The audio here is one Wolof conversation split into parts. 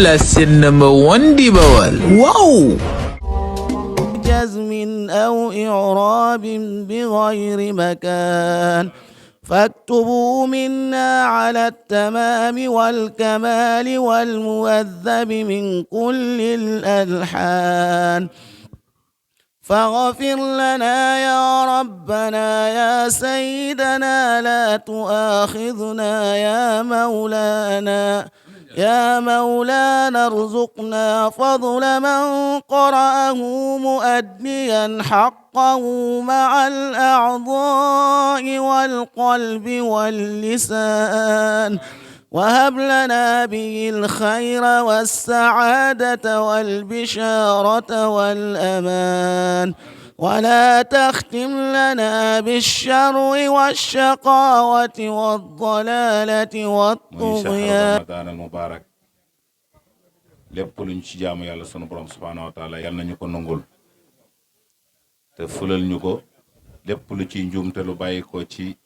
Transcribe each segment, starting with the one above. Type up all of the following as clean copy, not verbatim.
la seen number one di Bawal. waaw. جزم أو إعراب بغير مكان فاكتبوا منا على التمام والكمال والمؤذب من كل الألحان فاغفر لنا يا ربنا يا سيدنا لا تؤاخذنا يا مولانا ارزقنا فضل من قرأه مؤديا حقه مع الأعضاء والقلب واللسان وهب لنا به الخير والسعادة والبشارة والأمان ولا تختم لنا بالشر والشقاوة والضلالة والطغيان. Ramadan al mubarak lépp luñ ci jaamu yàlla sunu borom subhaanahu wa taala yal nañu ko nangul te fulal ñu ko lépp lu ci njuumte lu bàyyi ko ci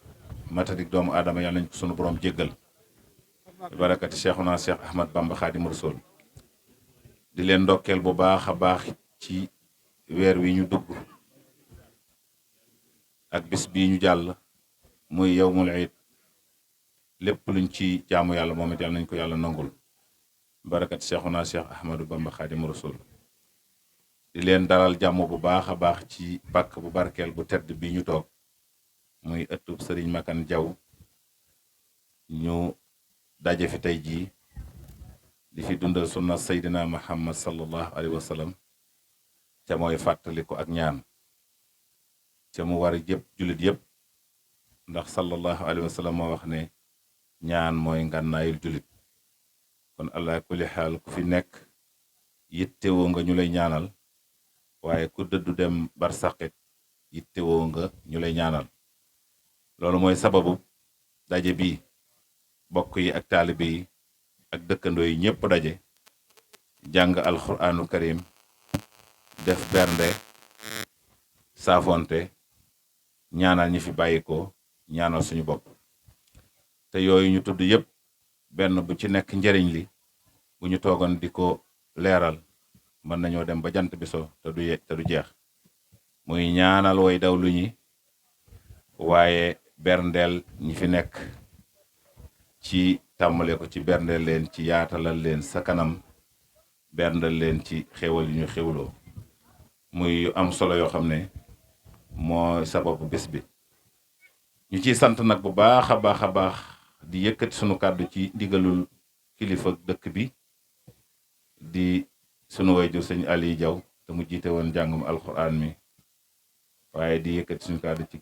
matadik doomu aadama yal nañu ko sunu borom jéggal barakati Cheikhuna Cheikh Ahmad Bamba Xaadimu Rasuul di leen ndokkeel bu baax a baax ci weer wi ñu dugg ak bis bii ñu jàll muy yawmul iid lépp luñ ci jaamu yàlla moom it yàlla nañ ko yàlla nangul barakat Cheikhuna Cheikh Ahmadou Bamba Xaadimu Rasuul di leen dalal jàmm bu baax a baax ci pàkk bu barkeel bu tedd bi ñu toog muy ëttub Sëriñ Makan Jaw ñu daje fi tey jii di fi dundal sunna Seydina Muhammad sallallahu alayhi wa sallam ca mooy fàttali ko ak ñaan ca mu war yëpp jullit yëpp ndax sallallahu alayhi wa sallam moo wax ne ñaan mooy ngànnaayul jullit kon allah kulli xaal ku fi nekk yittewoo nga ñu lay ñaanal waaye ku dëddu dem barsaqit yittewoo nga ñu lay ñaanal loolu mooy sababu daje bi bokk yi ak taalibe yi ak dëkkandoo yi ñëpp daje jàng alquraanu karim def bernde saafonte ñaanal ñi fi bàyyi ko ñaanal suñu bopp te yooyu ñu tudd yëpp benn bu ci nekk njëriñ li bu ñu toogoon di ko leeral mën nañoo dem ba jant bi so te du jeex muy ñaanal way daw lu ñi waaye berndeel ñi fi nekk ci tàmbale ko ci berndeel leen ci yaatalal leen sa kanam berndeel leen ci xéwal yu ñu xéwloo muy yu am solo yoo xam ne moo sababu bés bi ñu ciy sant nag bu baax a baax a baax di yëkkati sunu kàddu ci ndigalul kilifa dëkk bi di sunu wayjur sëñ Ali Jaw te mu jiite woon njàngum alxuraan mi waaye di yëkkati sunu kàddu ci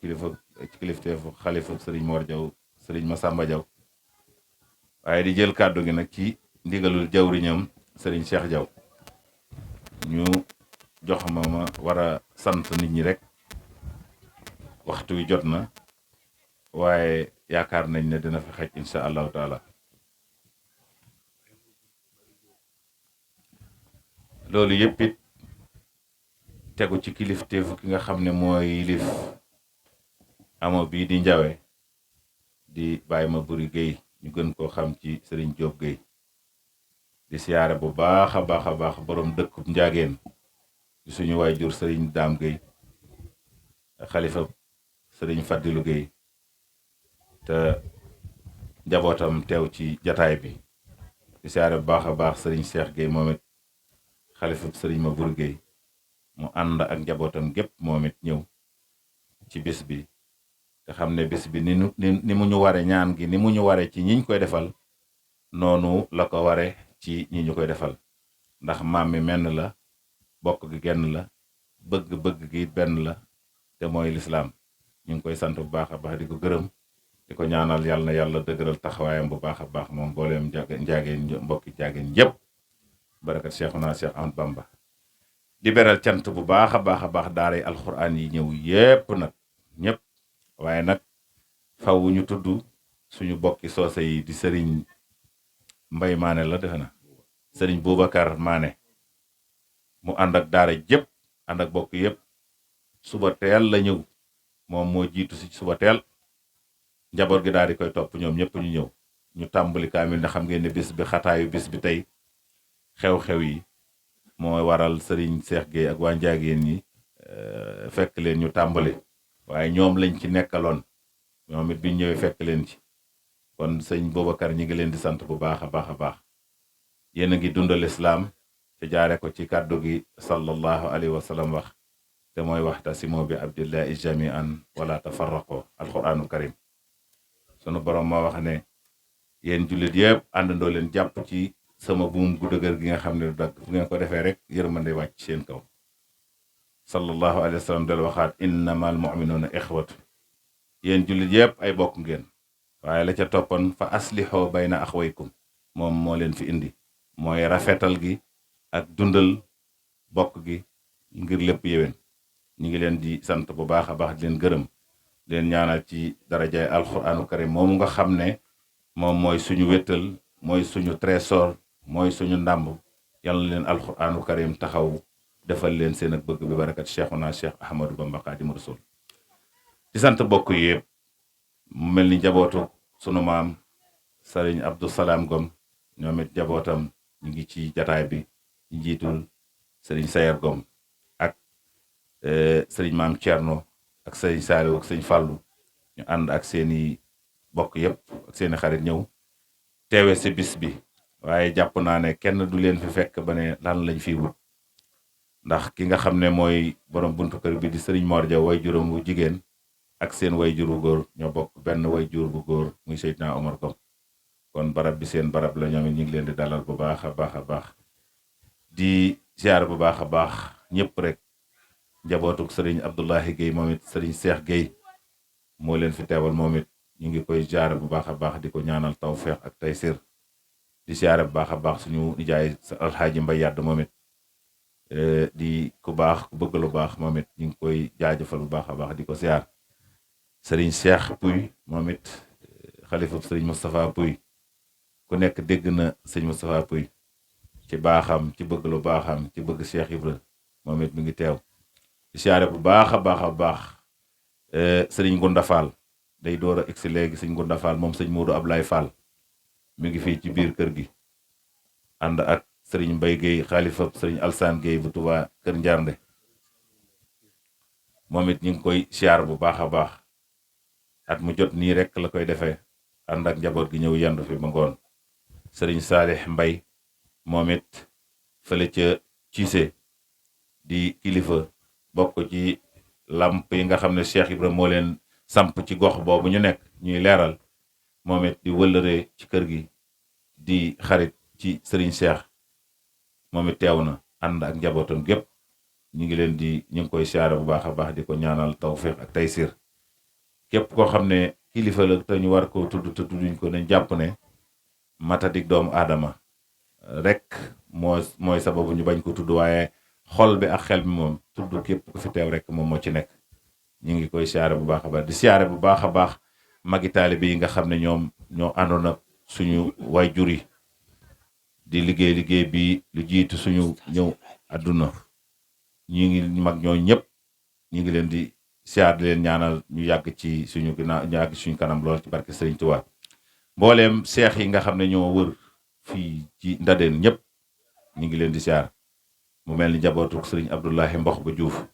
kilifteefu xalifa sëriñ Mor Jaw sëriñ Masamba Jaw waaye di jël kàddu gi nag ci ndigalul jawriñam sëriñ Cheikh Jaw ñu jox ma war a sant nit ñi rek waxtu wi jot na waaye yaakaar nañ ne dina fi xaj insha allahu taala loolu yëpp it tegu ci kilifteefu ki nga xam ne mooy yilif amo bii di Njawe di bàyyi ma buri Géy ñu gën koo xam ci Sëriñ Jóob Géy di siyaare bu baax a baax a baax borom dëkkub Njaageen di suñu waajur Sëriñ Daam Géy xalifa Sëriñ Fadilu Géy te njabootam teew ci jataay bi di siyaare bu baax a baax Sëriñ Seex Géy moom it xalifa Sëriñ ma buri Géy mu ànd ak njabootam gépp moom it ñëw ci bis bi te xam ne bis bi ni mu ñu ware ñaan gi ni mu ñu ware ci ñiñ koy defal noonu la ko ware ci ñi ñu koy defal ndax maam mi menn la bokk gi genn la bëgg-bëgg gi benn la te mooy lislaam ñu ngi koy sant bu baax a baax di ko gërëm di ko ñaanal yàlla na yàlla dëgëral taxawaayam bu baax a baax moom booleem njaageen mbokki njaageen yépp barakat Cheikhuna Cheikh Ahmadou Bamba di beral cant bu baax a baax daaray alxuraan yi ñëw yépp nag ñëpp waaye nag faw ñu tudd suñu bokki soose yi di sëriñ Mbay Maane la defe na sëriñ Boubacar Maane mu ànd ak daara jëpp ànd ak bokk yëpp suba teel la ñëw moom moo jiitu si suba teel njaboot gi daal di koy topp ñoom ñëpp ñu ñëw ñu tàmbali kaamil ne xam ngeen ne bis bi xataayu bis bi tey xew-xew yi moo waral sëriñ Cheikh Gueye ak waa Njaageen ñi fekk leen ñu tàmbali waaye ñoom lañ ci nekkaloon ñoom it biñ ñëwee fekk leen ci kon sëñ Boubacar ñi ngi leen di sant bu baax a baax a baax yéen a ngi dundal islaam te jaare ko ci kàddu gi sallallahu alayhi wa sallam wax te mooy waxtasimu bi abdillahi jamian wala tafarraqo alquranu karim sunu borom moo wax ne yéen jullit yëpp àndandoo leen jàpp ci sama buum gu dëgër gi nga xam ne du dagg fu ngeen ko defee rek yërmande wàcc seen kaw sallallahu alayhi wa sallam del waxaat innamal mu'minuuna ixwatu yéen jullit yëpp ay bokk ngeen waaye la ca toppoon fa aslixoo bayna axwaykum moom moo leen fi indi mooy rafetal gi ak dundal bokk gi ngir lépp yéwén ñu ngi leen di sant bu baax a baax di leen gërëm leen ñaanal ci darajaay alquranu karim moomu nga xam ne moom mooy suñu wéttal mooy suñu trésor mooy suñu ndàmb yal na leen alquranu karim taxaw defal leen seen ak bëgg bi barakat cheikhuna cheikh ahmadou bamba xaadimu rasul di sant bokk yëpp mu mel ni njabootu sunu maam sëriñ Abdou Salaam Gom ñoom it njabootam ñu ngi ci jataay bi ñu jiitul sëriñ Sayer Gom ak sëriñ maam Thierno ak sëriñ Saliou ak sëriñ Fallou ñu ànd ak seeni bokk yëpp ak seeni xarit ñëw teewe si bis bi waaye jàpp naa ne kenn du leen fi fekk ba ne lan lañ fiy wut ndax ki nga xam ne mooy borom buntu kër bi di sëriñ Mor Dia way juróom bu jigéen ak seen way jur bu góor ñoo bokk benn way jur bu góor muy Seydina Omar Gom kon barab bi seen barab la ñoom it ñu ngi leen di dalal bu baax a baax a baax di ziar bu baax a baax ñëpp rek njabootuk sëriñ Abdoulahi Guèye moom it sëriñ Cheikh Guèye moo leen fi teewal moom it ñu ngi koy ziar bu baax a baax di ko ñaanal tawfeex ak taysir di ziar bu baax a baax suñu nijaay alxaaji Mbay Yàdd moom it di ku baax ku bëgg lu baax moom it ñu ngi koy jaajëfal bu baax a baax di ko ziar sëriñ Cheikh Pouy moom it xalifa sëriñ Moustapha Pouy ku nekk dégg na sëriñ Moustapha Pouy ci baaxam ci bëgg lu baaxam ci bëgg Cheikh Ibra moom it mi ngi teew di siyaare bu baax a baax a baax sëriñ Gunda Fall day door a egsi léegi sëriñ Gunda Fall moom sëriñ Modou Ablaye Fall mi ngi fii ci biir kër gi ànd ak sëriñ Mbay Guèye xalifa sëriñ Alsaan Guèye bu Tuubaa kër Njaarnde moom it ñu ngi koy siyaar bu baax a baax at mu jot nii rek la koy defee ànd ak njaboot gi ñëw yandu fi ba ngoon sëriñ Saalix Mbay moom it fële ca Cissé di kilifa bokk ci làmp yi nga xam ne Cheikh Ibra moo leen samp ci gox boobu ñu nekk ñuy leeral moom it di wëllëree ci kër gi di xarit ci sëriñ Cheikh moom it teew na ànd ak njabootam gépp ñu ngi koy siyaare bu baax a baax di ko ñaanal tawfeex ak taysir képp koo xam ne kilifa la te ñu war ko tudd te tudduñ ko nañ jàpp ne matadik doomu aadama rek mooy sababu ñu bañ ko tudd waaye xol bi ak xel bi moom tudd képp ku fi teew rek moom moo ci nekk ñu ngi koy siyaare bu baax a baax di siyaare bu baax a baax magi taalibe yi nga xam ne ñoom ñoo àndoon ak suñu waajur yi di liggéey bi lu jiitu suñu ñëw àdduna ñi ngi mag ñoo ñëpp ñu ngi leen di siyaar di leen ñaanal ñu yàgg ci suñu ginnaaw ñu yàgg ci suñu kanam lool ci barke Sëriñ Tuubaa mbooleem seex yi nga xam ne ñoo wër fii ci Ndadeen ñëpp ñu ngi leen di siyaar mu mel ni njabootu sëriñ Abdoulahi Mbox ba Diouf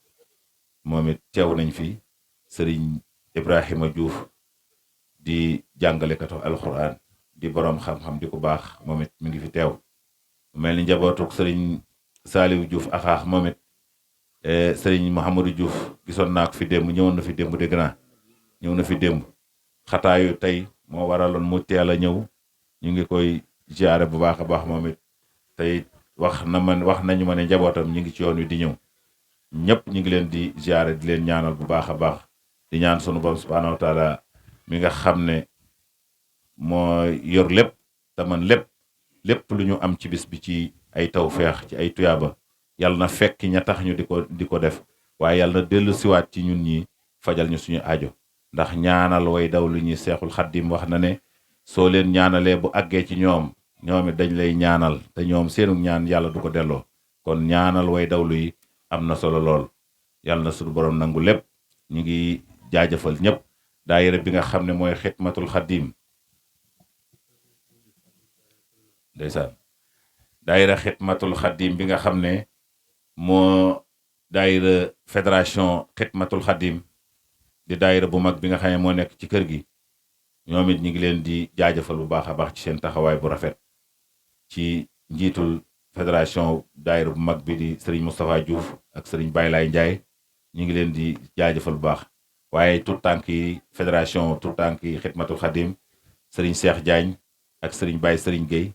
moom it teew nañ fi sëriñ Ibrahima Diouf di jàngalekatu alxuraan di boroom xam-xam di ku baax moom it mi ngi fi teew mu mel ni njabootu sëriñ Saaliwu Diouf axaax moom it sëriñ Mouhamadou Diouf gisoon naa ko fi démb ñëwoon na fi démb dégg naa ñëw na fi démb xataayu tey moo waraloon mu teel a ñëw ñu ngi koy ziare bu baax a baax moom it tey wax nañu ma ne njabootam ñu ngi ci yoon wi di ñëw ñëpp ñu ngi leen di ziare di leen ñaanal bu baax a baax di ñaan sunu borom subhaanahu wa taala mi nga xam ne moo yor lépp te man lépp lu ñu am ci bis bi ci ay tawfeex ci ay tuyaaba yàlla na fekk ña tax ñu di ko def waaye yàlla na dellu siwaat ci ñun ñi fajal ñu suñu aajo ndax ñaanal way daw lu ñuy seexul xaddim wax na ne soo leen ñaanalee bu àggee ci ñoom it dañ lay ñaanal te ñoom seenu ñaan yàlla du ko delloo kon ñaanal way dawlu yi am na solo lool yàlla na suñu borom nangu lépp ñu ngi jaajëfal ñëpp daayira bi nga xam ne mooy xidmatul xaddim ndeysaan daayira xidmatul xadim bi nga xam ne moo daayira fédération xidmatul xadim di daayira bu mag bi nga xam ne moo nekk ci kër gi ñoom it ñu ngi leen di jaajëfal bu baax a baax ci seen taxawaay bu rafet ci njiitul fédération daayira bu mag bi di Serigne Moustapha Diouf ak Serigne Baye Laye Ndiaye ñu ngi leen di jaajëfal bu baax waaye tout tànk yi fédération tout tànk yi xidmatul xadim Serigne Cheikh Diagne ak Serigne Baye Serigne Gueye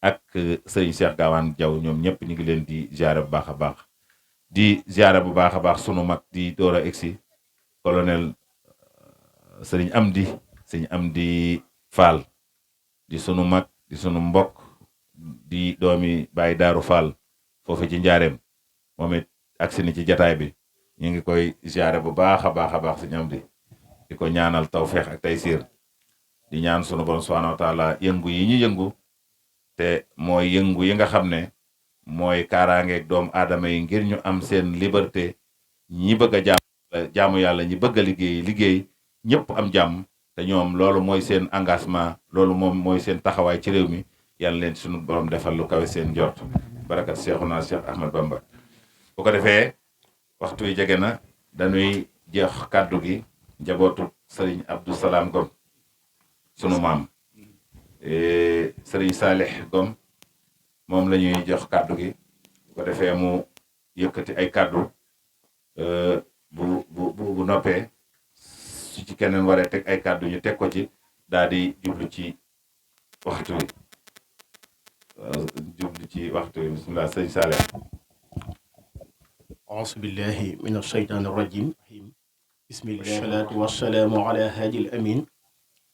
ak Serigne Cheikh Gawane Diaw ñoom ñëpp ñu ngi leen di ziare bu baax a baax di ziare bu baax a baax sunu mag di door a egsi colonel Serigne Amdi Fall di sunu mag di sunu mbokk di doomi Baye Daaru Fall foofu ci njaareem moom it agsi ni ci jataay bi ñu ngi koy ziare bu baax a baax Serigne Amdi di ko ñaanal tawfeex ak taysiir di ñaan sunu borom subhanahu wa taala yëngu yi ñu yëngu te mooy yëngu yi nga xam ne mooy kaaraangeeg doomu aadama yi ngir ñu am seen liberté ñi bëgg a jaamu yàlla ñi bëgg a liggéey ñëpp am jàmm te ñoom loolu mooy seen engagement loolu moom mooy seen taxawaay ci réew mi yàlla leen sunu borom defal lu kawe seen njort barakat Seexuna Cheikh Ahmad Bamba. bu ko defee waxtu yi jege na dañuy jeex kàddu gi njabootu Serigne Abdou Salam Ngom sunu maam Serigne Salih Ngom moom la ñuy jox kàddu gi bu ko defee mu yëkkati ay kàddu bu noppee su ci keneen waree teg ay kàddu ñu teg ko ci daal di jublu ci waxtu wi bismillah sëñ Salih. auzu billahi min ashaytaani rajim bismillahi salaatu wassalaamu ala haadi al amin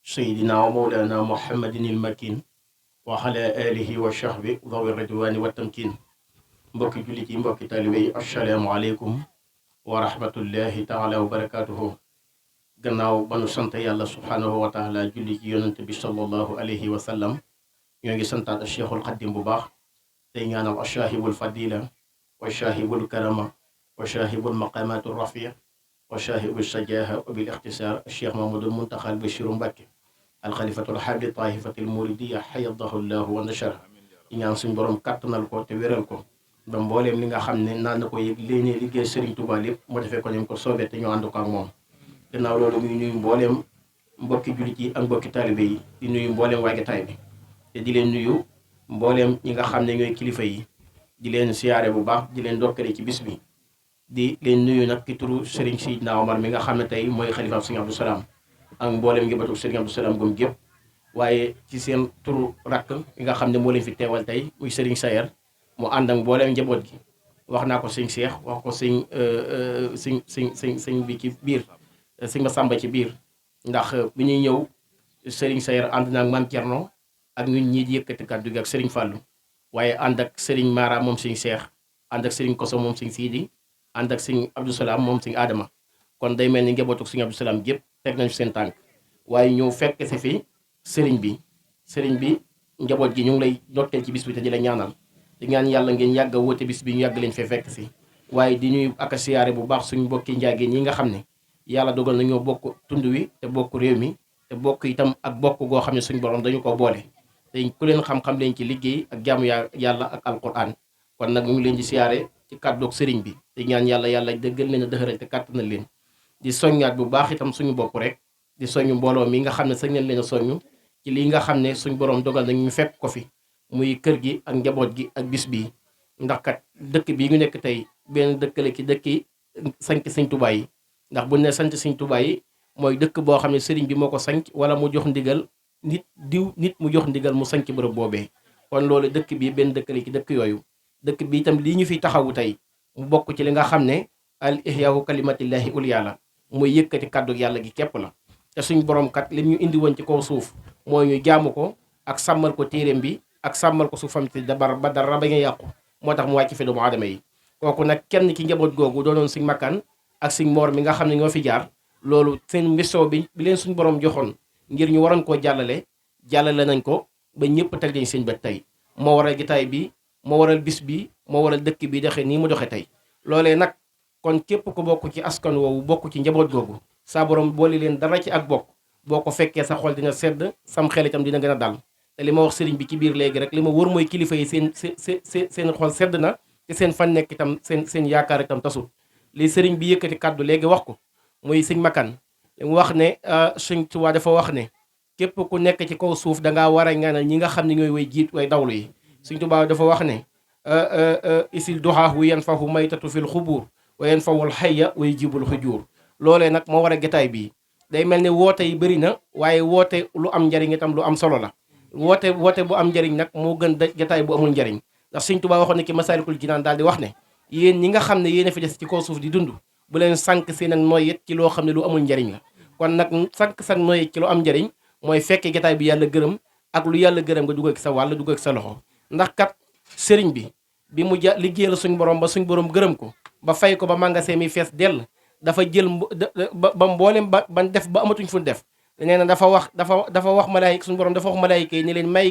sayyidina wa mawlana muhammadin il makin wa ala alihi wa sahbi dawi ridwani wa tamkin. mbokki jullit yi mbokki taalibe yi assalaamu aleykum wa rahmatullahi taala wa barakatuhu. gannaaw ba nu sant yàlla subhaanahu wa taala julli ci yonante bi sallallahu alayhi wa sallam ñoo ngi santaat cheikhul xaddim bu baax tey ñaanal achaahibul fadila wa chaahibul karama wa chaahibul maqamatu rafia wa chaahibul sajaha wa bil ixtisaar cheikh mahamadul muntaxal bashiru mbàkke alxalifatul xaadi taifatil muridiya xayadahu llahu wa nashara di ñaan suñ borom kàttanal ko te wéral ko ba mbooleem li nga xam ne naan na ko yëg léegi liggéey Serigne Touba lépp mu defee ko ni mu ko soobee te ñu ànd ko ak moom. gannaaw loolu muy nuyu mbooleem mbokki jullit yi ak mbokki taalibe yi di nuyu mbooleem waajataay bi te di leen nuyu mbooleem ñi nga xam ne ñooy kilifa yi di leen siyaare bu baax di leen dokkale ci bis bi di leen nuyu nag ki turu Serigne Sidna Omar mi nga xam ne tey mooy xalifaam Serigne Abdou Salam ak mbooleem njabootu Serigne Abdou Salam Ngom gépp waaye ci seen turu rakk mi nga xam ne moo leen fi teewal tey muy Serigne Sayer mu ànd ak mbooleem njaboot gi wax naa ko sëñ Cheikh wax ko sëñ bi ci biir sëñ Massamba ci biir ndax bi ñuy ñëw Serigne Sayer ànd na ak Mame Thierno ak ñun ñii di yëkkati kàddu gi ak Serigne Fallou waaye ànd ak Serigne Mara moom sëñ Cheikh ànd ak Serigne Koso moom sëñ Sidi ànd ak sëñ Abdou Salam moom sëñ Adama kon day mel ni njabootu sëñ Abdou Salam gépp teg nañu seen tànk waaye ñëw fekk si fi Serigne bi njaboot gi ñu ngi lay dotteel ci bis bi te di la ñaanal di ñaan yàlla ngeen yàgg a woote bis bi ñu yàgg leen fee fekk si waaye di ñuy ak siyaare bu baax suñu mbokki njaageen ñi nga xam ne yàlla dogal na ñoo bokk tund wi te bokk réew mi te bokk itam ak bokk goo xam ne suñu borom dañu ko boole te ku leen xam-xam leen ci liggéey ak jaamu yàlla ak alquran kon nag ñu ngi leen di siyaare ci kàddoog sëriñ bi te ñaan yàlla dëggal leen a dëxëral te kàttanal leen di soññaat bu baax itam suñu bopp rek di soññ mbooloo mi nga xam ne sañ nañ leen a soññ ci lii nga xam ne suñu borom dogal na ñu fekk ko fi muy kër gi ak njaboot gi ak bis bii ndax kat dëkk bii ñu nekk tey benn dëkkale ki dëkki sanc sëñ Tuubaa yi ndax bu ne sant sëñ Tuubaa yi mooy dëkk boo xam ne sëriñ bi moo ko sanc wala mu jox ndigal nit mu jox ndigal mu sanc bërëb boobee kon loolu dëkk bi benn dëkkale ki dëkk yooyu dëkk bi itam lii ñu fi taxawu tey mu bokk ci li nga xam ne al ihyaahu kalimatillahi ulya la muy yëkkati kàddu yàlla gi képp la te suñ borom kat lim ñu indi woon ci kaw suuf mooy ñu jaamu ko ak sàmmal ko téeréem bi ak sàmmal ko suufam te ba dara ba nga yàqu moo tax mu wàcc fi doomu aadama yi kooku nag kenn ci njaboot googu doonoon suñ makkaan ak suñ moor mi nga xam ne ñoo fi jaar loolu seen mission bi leen suñ borom joxoon ngir ñu waroon koo jàllale nañ ko ba ñëpp teg nañ seen bët tey moo waral gitaay bi moo waral bis bi moo waral dëkk bi doxee nii mu doxee tey loolee nag kon képp ku bokk ci askan woowu bokk ci njaboot googu saa borom boole leen dara ci ak bokk boo ko fekkee sa xol dina sedd sam xel itam dina gën a dal te li ma wax sëriñ bi ci biir léegi rek li ma wër mooy kilifa yi seen xol sedd na te seen fan nekk itam seen yaakaar itam tasul li sëriñ bi yëkkati kàddu léegi wax ko muy sëñ Makan mu wax ne Sëriñ Tuubaa dafa wax ne képp ku nekk ci kaw suuf dangaa war a ñaanal ñi nga xam ne ñooy way dawlu yi. Sëriñ Tuubaa dafa wax ne isil duhaahu yanfahu maytatu fil xubuur wa yanfawul xayya way jibul xujuur. loolee nag moo war a gataay bii day mel ne woote yi bëri na waaye woote lu am njariñ itam lu am solo la woote bu am njariñ nag moo gën gataay bu amul njariñ ndax Sëriñ Tuubaa waxoon ne ki Masaalikul Jinaan daal di wax ne yéen ñi nga xam ne yéen a fi des ci kaw suuf di dund bu leen sànq seen ak noyyet ci loo xam ne lu amul njariñ la kon nag sànq sa noyyet ci lu am njariñ mooy fekkee gataay bi yàlla gërëm ak lu yàlla gërëm nga dugal ci sa wàll dugal ci sa loxo ndax kat sëriñ bi mu liggéeyal suñ borom ba suñ borom gërëm ko ba fay ko ba magasin mi fees dell dafa jël ba mboolem ba def ba amatuñ fu def nee na dafa wax malaayika suñu borom dafa wax malaayika yi ne leen may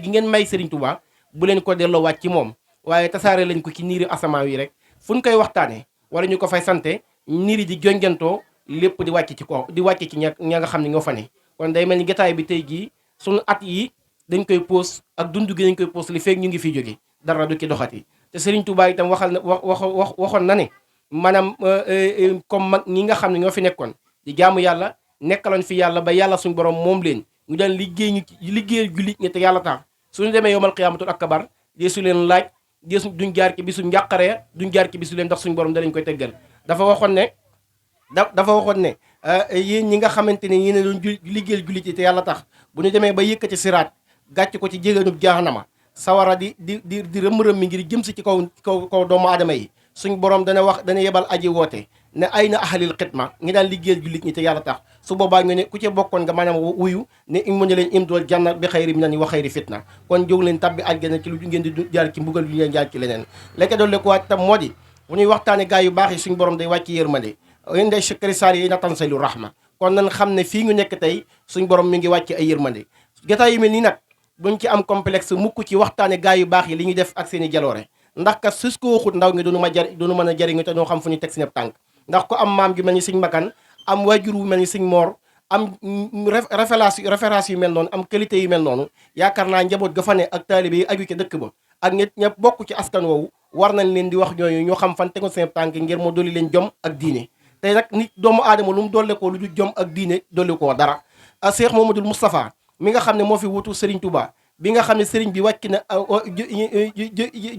gi ngeen may Sëriñ Tuubaa bu leen ko delloowaat ci moom waaye tasaare lañ ko ci niiri asamaan yi rek fu ñu koy waxtaanee wala ñu ko fay sante niiri di jonjantoo lépp di wàcc ci ko di wàcc ci ña nga xam ne ñoo fa ne kon day mel ni gataay bi tey jii suñu at yi dañ koy poos ak dund gi dañ koy poos li feek ñu ngi fi jóge dara du ci doxati te Sëriñ Tuubaa itam waxoon na ne maanaam comme mag ñi nga xam ne ñoo fi nekkoon di jaamu yàlla nekkaloon fi yàlla ba yàlla suñu borom moom leen ñu daan liggéeyal jullit ñi te yàlla tax suñu demee yowmal qiyaamatul akbar deesu leen laaj deesu duñ jaar ci bisu njàqare duñ jaar ci bisu leen ndax suñu borom danañ koy teggal dafa waxoon ne yéen ñi nga xamante ne yéen a doon liggéeyal jullit yi te yàlla tax bu ñu demee ba yëkkati siraat gàcc ko ci jégéenub jahannama sawara di rëm-rëm mi ngir jëm si ci kaw doomu aadama yi suñ borom dana yebal aji woote ne ay na ahlil xidma ngi daan liggéeyal jullit ñi te yàlla tax su boobaa ñu ne ku ci bokkoon nga maanaam wuyu ne mu ne leen im dool janna bi xayri mi nan wa xayri fitna kon jóg leen tabbi àjjana ci lu ngeen di jaar ci mbugal lu ngeen jaar ci leneen lekk doon le ko waat tam moo di bu ñuy waxtaane gaa yu baax yi suñ borom day wàcc yërmande yéen day chakari saar yi na tansalu rahma kon nan xam ne fii ñu nekk tey suñ borom mi ngi wàcc ay yërmande jotaay yu mel nii nag buñ ci am complexe mukk ci waxtaane gaa yu baax yi li ñuy def ak seen i jaloore ndax kat sus ko waxut ndaw ngi duñu mën a jariñu te ñoo xam fu ñu teg seen tànk ndax ko am maam gi mel ni Sëñ Makan am waajur wu mel ni Sëñ Moor am référence yu mel noonu am qualité yu mel noonu yaakaar naa njaboot ga fa ne ak taalibe yi aju ca dëkk ba ak ñëpp bokk ci askan woowu war nañ leen di wax ñooñu ñoo xam fan tegu seen tànk ngir moo dolli leen jom ak diine tey nag nit doomu aadama lu mu dolle ko lu du jom ak diine dolli koo dara Cheikh Mouhamadoul Moustapha mi nga xam ne moo fi wutu Serigne Touba bi nga xam ne sëriñ bi wàcc na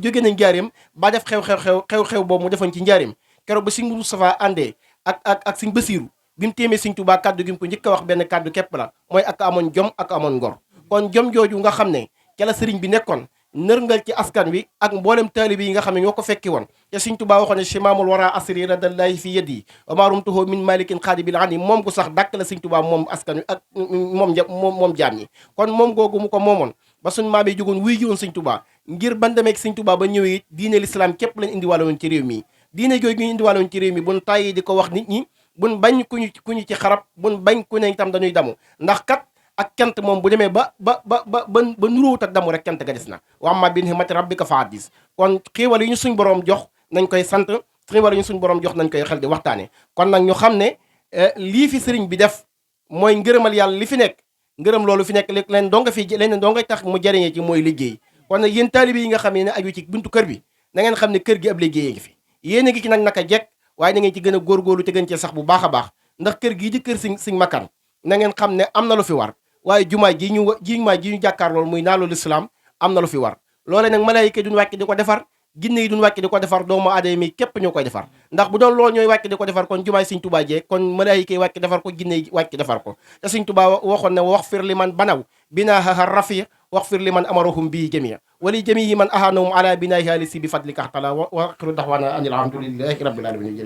jóge nañ njaareem ba def xew boobu mu defoon ci njaareem keroog ba Sëriñ Moustapha àndee ak Sëriñ Basiiru bi mu téemee Sëriñ Tuubaa kàddu gi mu ko njëkk a wax benn kàddu képp la mooy ak amoon jom ak amoon ngor kon jom jooju nga xam ne ca la sëriñ bi nekkoon nërngal ci askan wi ak mboolem taalibe yi nga xam ne ñoo ko fekki woon te Sëriñ Tuubaa waxoon ne chimaamul wara asri radallahi fi yadi wa ma rumtuhu min malikin xaadibil ani moom gu sax dàkk la Sëriñ Tuubaa moom askan wi ak moom jaam ñi kon moom googu mu ko moomoon ba suñ maam yi jógoon wuy ji woon Sëriñ Tuubaa ngir ban demee Sëriñ Tuubaa ba ñëwee it diine l'islam képp lañ indiwaale woon ci réew mi diine jooju ñu indiwaale woon ci réew mi buñ tàyyi di ko wax nit ñi buñ bañ ku ñu ci xarab buñ bañ ku ne itam dañuy damu ndax kat ak kent moom bu demee ba nuróowut ak damu rek kent ga des na wa amma bi ni'mati rabbika fa haddis kon xiiwal yi ñu suñ borom jox nañ koy sant xiiwal yi ñu suñ borom jox nañ koy xel di waxtaane kon nag ñu xam ne lii fi sëriñ bi def mooy ngërëmal yàlla li fi nekk ngërëm loolu fi nekk leen doo nga tax mu jariñee ci mooy liggéey kon nag yéen taalibe yi nga xam ne aju ci buntu kër bi na ngeen xam ne kër gi ab liggéey ngi fi yéen a ngi ci nag naka jekk waaye na ngeen ci gën a góorgóorlu te gën cee sax bu baax a baax ndax kër gii di kër Sëñ Makan na ngeen xam ne am na lu fi war waaye jumaa ji ñu jàkkaar loolu muy naalul islam am na lu fi war loole nag malaayika duñ wàcc di ko defar ginne yi duñ wàcc di ko defar doomu aadama mi képp ñoo koy defar ndax bu doon loolu ñooy wàcc di ko defar kon jumaay Sëñ Tuubaa jee kon malaayika yi wàcc defar ko ginne yi wàcc defar ko te Sëñ Tuubaa waxoon ne wax fir li man banaw binaaha rafi wax fir li man amarahum bii jamia wali jamii man ahanahum ala binaaha li si bi fadlika taala wa axiru daxwaana anil hamdulillahi rabbil alamin